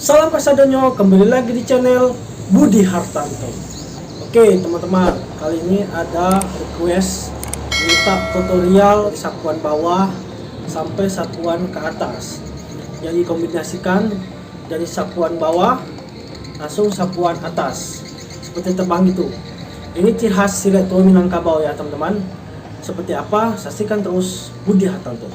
Salam Kasadonyo, kembali lagi di channel Budi Hartanto. Oke teman-teman, kali ini ada request minta tutorial dari sapuan bawah sampai sapuan ke atas. Jadi kombinasikan dari sapuan bawah langsung sapuan atas, seperti terbang itu. Ini ciri khas silet tua Minangkabau ya teman-teman. Seperti apa? Saksikan terus Budi Hartanto.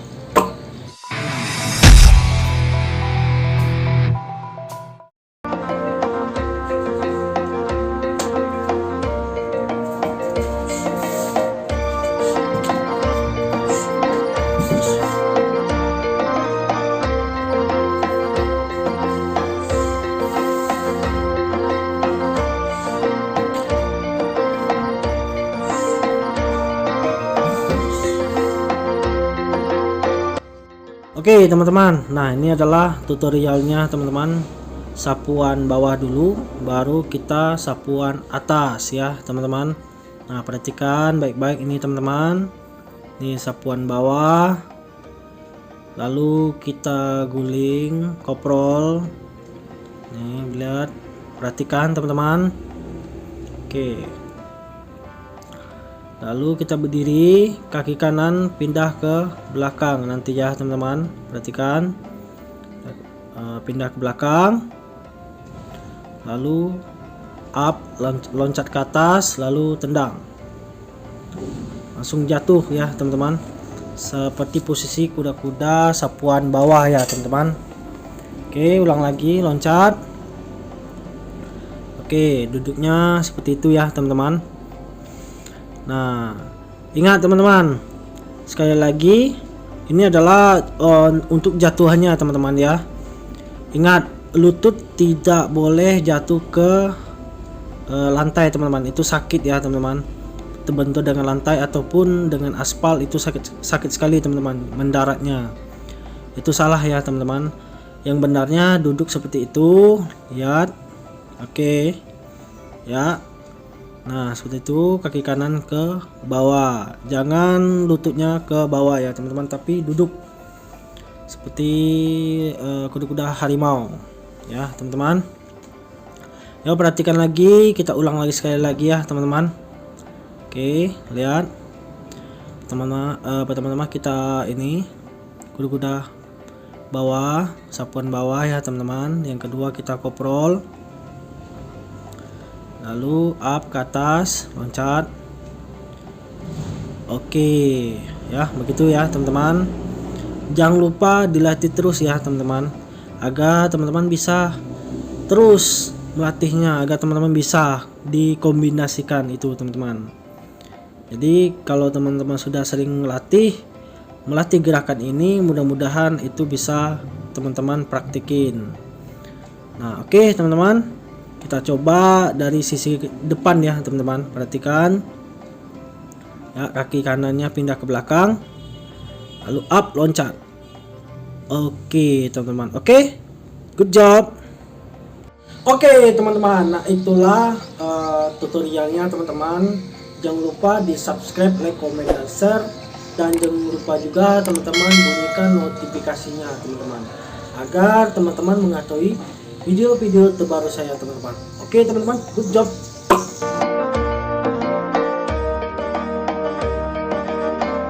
Oke teman-teman, nah ini adalah tutorialnya teman-teman. Sapuan bawah dulu, baru kita sapuan atas ya teman-teman. Nah perhatikan baik-baik ini teman-teman. Ini sapuan bawah, lalu kita guling koprol. Nih lihat, perhatikan teman-teman. Oke, lalu kita berdiri, kaki kanan pindah ke belakang nanti ya teman-teman. Perhatikan, pindah ke belakang, lalu up, loncat ke atas, lalu tendang, langsung jatuh ya teman-teman, seperti posisi kuda-kuda sapuan bawah ya teman-teman. Oke, ulang lagi, loncat. Oke, duduknya seperti itu ya teman-teman. Nah, ingat teman-teman, sekali lagi ini adalah untuk jatuhannya teman-teman ya. Ingat, lutut tidak boleh jatuh ke lantai teman-teman, itu sakit ya teman-teman. Terbentur dengan lantai ataupun dengan aspal itu sakit sekali teman-teman, mendaratnya. Itu salah ya teman-teman. Yang benarnya duduk seperti itu, lihat. Oke. Ya. Nah seperti itu, kaki kanan ke bawah, jangan lututnya ke bawah ya teman-teman, tapi duduk seperti kuda-kuda harimau ya teman-teman. Ya perhatikan lagi, kita ulang lagi sekali lagi ya teman-teman. Oke, lihat teman-teman, kita ini kuda-kuda bawah, sapuan bawah ya teman-teman. Yang kedua kita koprol, lalu up ke atas, loncat. Oke ya, begitu ya teman-teman. Jangan lupa dilatih terus ya teman-teman, agar teman-teman bisa terus melatihnya, agar teman-teman bisa dikombinasikan itu teman-teman. Jadi kalau teman-teman sudah sering melatih gerakan ini, mudah-mudahan itu bisa teman-teman praktikin. Nah oke teman-teman, kita coba dari sisi depan ya teman-teman. Perhatikan ya, kaki kanannya pindah ke belakang, lalu up, loncat. Oke teman-teman, oke, good job. Oke teman-teman, nah itulah tutorialnya teman-teman. Jangan lupa di subscribe, like, comment, dan share. Dan jangan lupa juga teman-teman bunyikan notifikasinya teman-teman, agar teman-teman mengetahui video-video terbaru saya teman-teman. Oke teman-teman, good job.